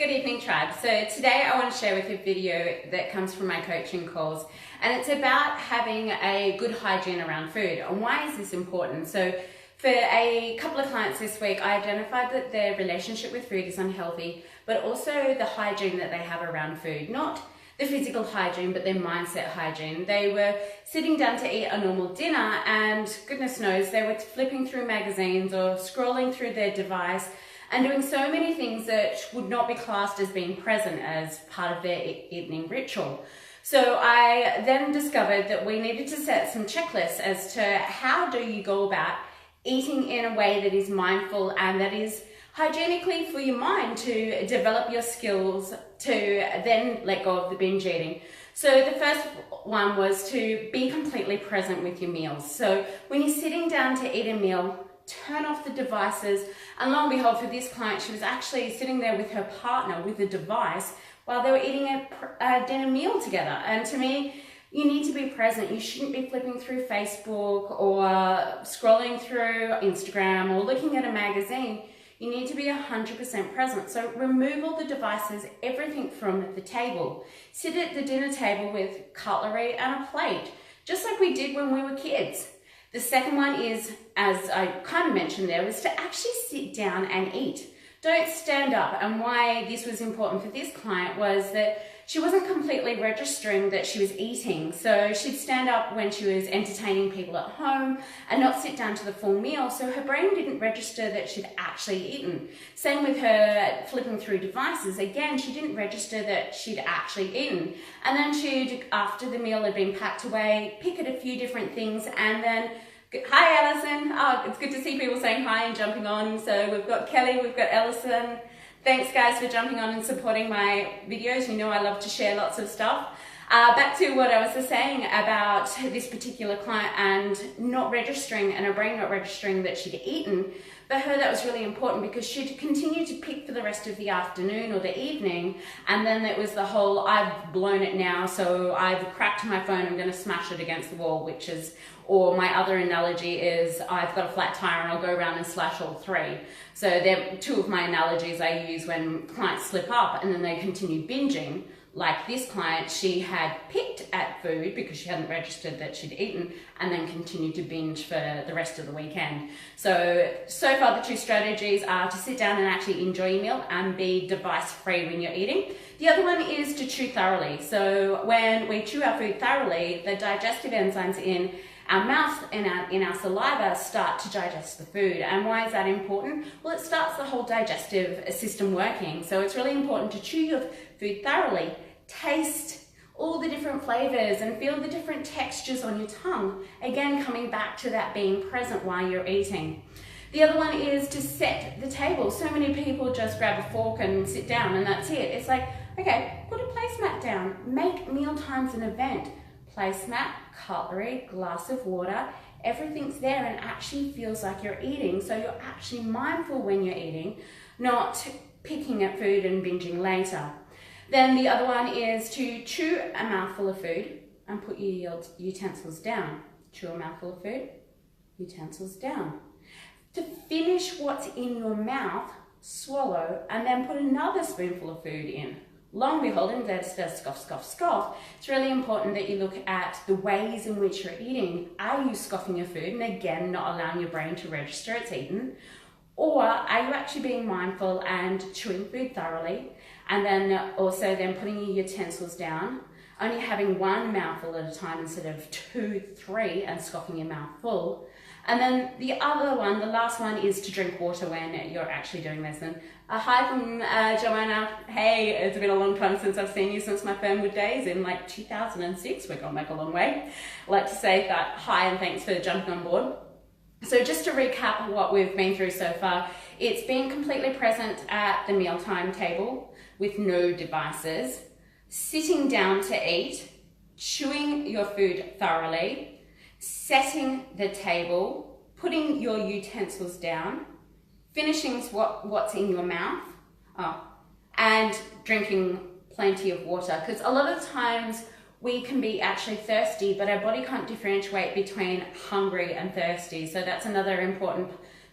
Good evening, tribe. So today I want to share with you a video that comes from my coaching calls, and it's about having a good hygiene around food. And why is this important? So for a couple of clients this week, I identified that their relationship with food is unhealthy, but also the hygiene that they have around food. Not the physical hygiene, but their mindset hygiene. They were sitting down to eat a normal dinner and goodness knows they were flipping through magazines or scrolling through their device and doing so many things that would not be classed as being present as part of their evening ritual. So I then discovered that we needed to set some checklists as to how do you go about eating in a way that is mindful and that is hygienically for your mind to develop your skills to then let go of the binge eating. So the first one was to be completely present with your meals. So when you're sitting down to eat a meal, turn off the devices. And lo and behold, for this client, she was actually sitting there with her partner with a device while they were eating a dinner meal together. And to me, you need to be present. You shouldn't be flipping through Facebook or scrolling through Instagram or looking at a magazine. You need to be 100% present. So remove all the devices, everything from the table. Sit at the dinner table with cutlery and a plate, just like we did when we were kids. The second one is, as I kind of mentioned there, was to actually sit down and eat. Don't stand up. And why this was important for this client was that she wasn't completely registering that she was eating. So she'd stand up when she was entertaining people at home and not sit down to the full meal. So her brain didn't register that she'd actually eaten. Same with her flipping through devices. Again, she didn't register that she'd actually eaten. And then she'd, after the meal had been packed away, pick at a few different things and then, hi Alison. Oh, it's good to see people saying hi and jumping on. So we've got Kelly, we've got Alison. Thanks guys for jumping on and supporting my videos. You know I love to share lots of stuff. Back to what I was saying about this particular client and not registering and her brain not registering that she'd eaten. For her that was really important because she'd continue to pick for the rest of the afternoon or the evening, and then it was the whole I've blown it now, so I've cracked my phone, I'm going to smash it against the wall, which is, or my other analogy is I've got a flat tire and I'll go around and slash all three. So they're two of my analogies I use when clients slip up and then they continue binging. Like this client, she had picked at food because she hadn't registered that she'd eaten and then continued to binge for the rest of the weekend. So far the two strategies are to sit down and actually enjoy your meal and be device free when you're eating. The other one is to chew thoroughly. So when we chew our food thoroughly, the digestive enzymes in our mouth and in our saliva start to digest the food. And why is that important? Well, it starts the whole digestive system working. So it's really important to chew your food thoroughly, taste all the different flavors and feel the different textures on your tongue. Again, coming back to that being present while you're eating. The other one is to set the table. So many people just grab a fork and sit down and that's it. It's like, okay, put a placemat down, make meal times an event. Placemat, cutlery, glass of water, everything's there and actually feels like you're eating. So you're actually mindful when you're eating, not picking at food and binging later. Then the other one is to chew a mouthful of food and put your utensils down. Chew a mouthful of food, utensils down. To finish what's in your mouth, swallow and then put another spoonful of food in. Lo and behold, instead of scoff, scoff, scoff, it's really important that you look at the ways in which you're eating. Are you scoffing your food and again not allowing your brain to register it's eaten? Or are you actually being mindful and chewing food thoroughly and then also then putting your utensils down, only having one mouthful at a time instead of 2, 3 and scoffing your mouth full? And then the other one, the last one, is to drink water when you're actually doing this. And hi from Joanna. Hey, it's been a long time since I've seen you, since my Fernwood days in like 2006. We're going back a long way. I'd like to say that hi and thanks for jumping on board. So just to recap what we've been through so far, it's being completely present at the mealtime table with no devices, sitting down to eat, chewing your food thoroughly, setting the table, putting your utensils down, finishing what's in your mouth, and drinking plenty of water. Because a lot of times we can be actually thirsty, but our body can't differentiate between hungry and thirsty. So that's another important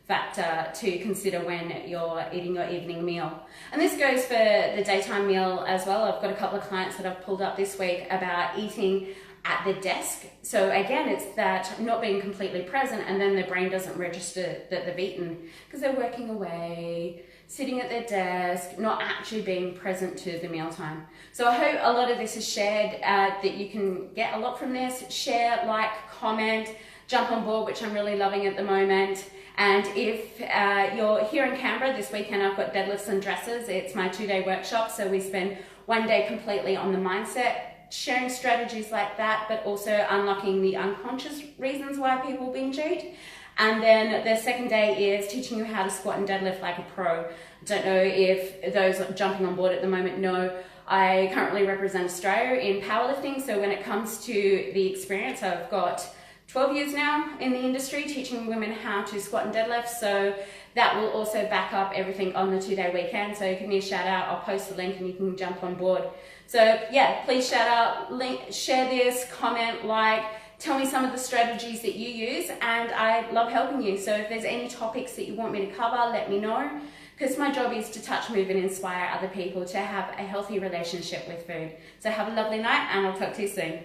factor to consider when you're eating your evening meal. And this goes for the daytime meal as well. I've got a couple of clients that I've pulled up this week about eating at the desk. So again, it's that not being completely present, and then their brain doesn't register that they've eaten because they're working away, sitting at their desk, not actually being present to the mealtime. So I hope a lot of this is shared, that you can get a lot from this. Share, like, comment, jump on board, which I'm really loving at the moment. And if you're here in Canberra this weekend, I've got deadlifts and dresses. It's my 2-day workshop, so we spend one day completely on the mindset, sharing strategies like that, but also unlocking the unconscious reasons why people binge eat. And then the second day is teaching you how to squat and deadlift like a pro. I don't know if those jumping on board at the moment know, I currently represent Australia in powerlifting. So when it comes to the experience, I've got 12 years now in the industry teaching women how to squat and deadlift. So that will also back up everything on the 2-day weekend. So give me a shout out, I'll post the link and you can jump on board. So yeah, please shout out, link, share this, comment, like, tell me some of the strategies that you use, and I love helping you. So if there's any topics that you want me to cover, let me know, because my job is to touch, move and inspire other people to have a healthy relationship with food. So have a lovely night and I'll talk to you soon.